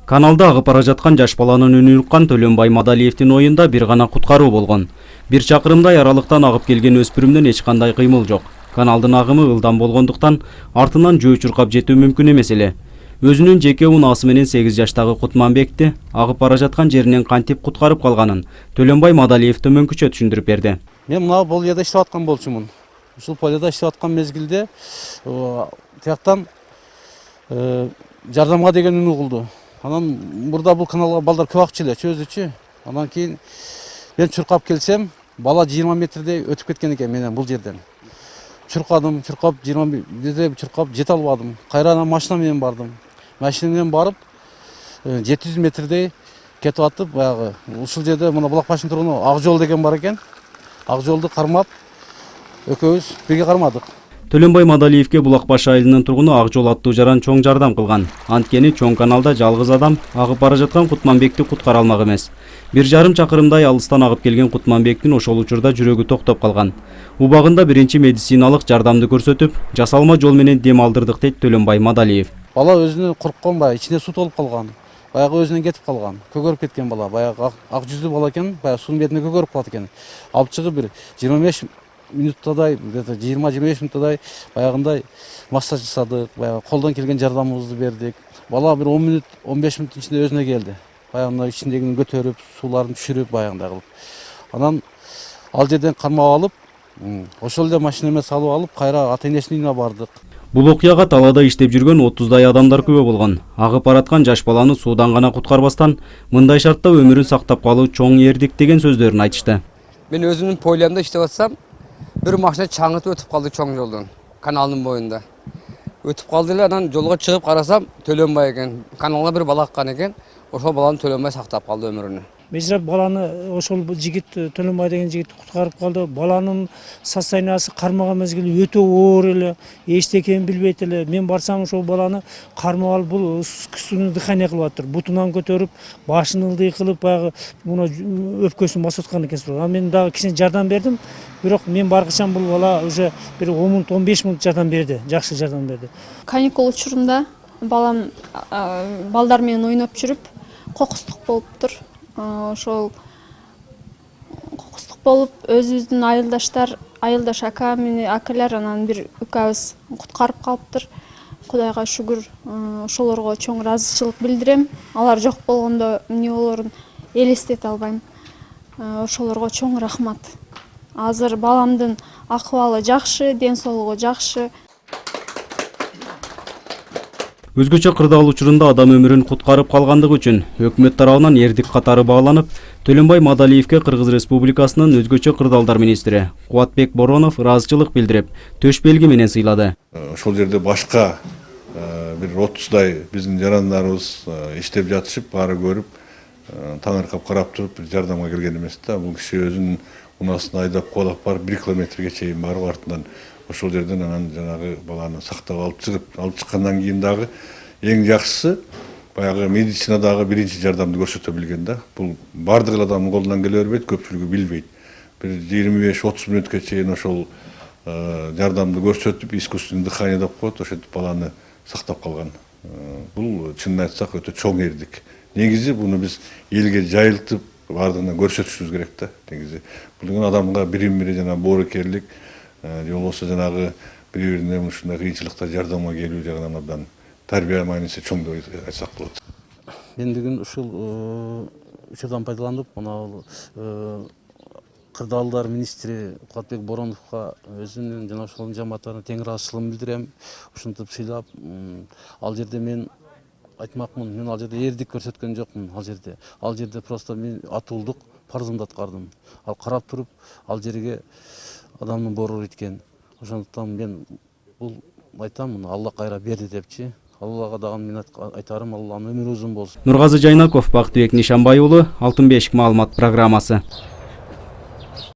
Каналда агып бара жаткан жаш баланын үнүн уккан Төлөнбай Мадалиевдин оюнда бир гана куткаруу болгон. 1 чакырымдай аралыктан агып келген өспүрүмдөн эч кандай кыймыл жок. Каналдын агымы ылдам болгондуктан артынан жөө чуркап жетүү мүмкүн эмес эле. Өзүнүн жеке унаасы менен 8 жаштагы Кутманбекти агып бара жаткан жеринен кантип куткарып калганын Төлөнбай Мадалиев төмөнкүчө түшүндүрүп берди. Мен мына бул жерде иштеп аткан болчумун. Ушул поледа иштеп аткан мезгилде тияктан жардамга деген үн угулду. Анан мурда бул каналга балдар көп акчы эле чөзүчү. Анан кийин мен чуркап келсем, бала 20 метрдей өтүп кеткен экен менен бул жерден. Чуркадым, чуркап 20 метрдей чуркап жете албадым. Кайрадан машина менен бардым. Машина менен барып 700 метрдей кетип атып, баягы ушул жерде мына булак башынын тургуну ак жол деген бар экен. Ак жолду кармап экөөбүз бирге кармадык. Төлөнбай Мадалиевке Булак баш айылынын тургуну Ак жол аттуу жаран чоң жардам кылган. Анткени чоң каналда жалгыз адам агып бара жаткан Кутманбекти куткара алмак эмес. 1,5 чакырымдай алыстан агып келген Кутманбектин ошол учурда жүрөгү токтоп калган. Убагында биринчи медициналык жардамды көрсөтүп, жасалма жол менен дем алдырдык дейт Төлөнбай Мадалиев. Бала өзүнө корккон, баягы ичине суу толуп калган. Баягы өзүнөн кетип калган. Көгөрүп кеткен бала. Баягы ак жүздүү бала экен, баягы суунун бетине көгөрүп калат экен. Алып чыгып бир 25 минуттадай, где-то 20-25 минуттадай баягындай массаж жасадык, баягы колдон келген жардамыбызды бердик. Бала бир 10 минут, 15 минуттун ичинде өзүнө келди. Баягы ичиндегини көтөрүп, сууларын түшүрүп баягындай кылып. Анан ал жерден кармап алып, ошол эле машинеме салып алып, кайра ата-энесинин үйүнө бардык. Бул окуяга талаада иштеп жүргөн 30дай адамдар күбө болгон. Агып бараткан жаш баланы суудан гана куткарбастан, мындай шартта өмүрүн сактап калуу чоң эрдик деген сөздөрүн айтышты. Мен өзүмдүн пойлямда иштеп атсам, bir машина чаңытып өтүп калды чоң жолдон, каналдын боюнда. Өтүп калды эле, анан жолго чыгып карасам, Төлөнбай экен. Каналга бир бала аккан экен. Ошол баланы Төлөнбай сактап калды өмүрүнө. Мезрап баланы ошол жигит Төлөнбай деген жигит куткарып калды. Баланын состояниясы кармаган мезгил өтө оор эле, эчтекени билбейт эле. Мен барсам ошол баланы кармап алып бул искусственный дыхание кылып атыр. Бутунан көтөрүп, башын ылдый кылып, баягы муну өпкөсүн басып аткан экен. Анан мен дагы кичине жардам бердим. Бирок мен баргычам бул бала уже бир 10 минут, 15 минут жардам берди. Жакшы жардам берди. Каникул учурунда балам балдар менен ойноп жүрүп, кокустук болуптур. Ошол кокустук болуп, өзүбүздүн айылдаш ака менен акалар анан бир үкабыз куткарып калыптыр. Кудайга шүгүр, ошолорго чоң ыраазычылык билдирем. Алар жок болгондо эмне болорун элестете албайм. Ошолорго чоң рахмат. Азыр баламдын акыбалы жакшы, ден соолугу жакшы. Өзгөчө кырдаал учурунда адам өмүрүн куткарып калгандыгы үчүн өкмөт тарабынан эрдик катары бааланып, Төлөнбай Мадалиевке Кыргыз Республикасынын өзгөчө кырдаалдар министри Кубатбек Боронов ыраазычылык билдирип, төш белги менен сыйлады. Ошол жерде башка бир 30дай биздин жарандарыбыз иштеп жатышып, баары көрүп, таңыркап карап туруп жардамга келген эмес да. Бул киши өзүнүн унасын айдап кубалап барып 1 километрге чейин барып артынан ошол жерден анан жанагы баланы сактап алып чыккандан кийин дагы эң жакшысы баягы медицинадагы биринчи жардамды көрсөтө билген да. Бул бардык адамдын колунан келе бербейт, көпчүлүгү билбейт. Бир 25-30 мүнөткө чейин ошол жардамды көрсөтүп, искусственный дыхание деп коет, ошентип баланы сактап калган. Бул чынын айтсак өтө чоң эрдик. Негизи буну биз элге жайылтып бардыгына көрсөтүшүбүз керек да. Негизи бул адамга бири-бири жана боорукерлик, же болбосо жанагы бири-бирине ушундай кыйынчылыкта жардамга келүү жагынан абдан тарбия мааниси чоң деп айтсак болот. Мен бүгүн ушул учурдан пайдаланып, мына кырдаалдар министри Кубатбек Бороновго өзүнүн жана ошол жамааттарына тең ыраазычылыгымды билдирем. Ушинтип сыйлап, ал жерде мен айтмакмын, мен ал жерде эрдик көрсөткөн жокмун. Ал жерде просто мен атуулдук парызымды аткардым. Ал карап туруп, ал жерге адамдын боору иткен. Ошондуктан мен бул айтам, Алла кайра берди депчи. Аллага дагы мен айтарым, Алланын өмүрү узун болсун. Нургазы Жайнаков, Бактыбек Нишанбай уулу, Алтын бешик маалымат программасы.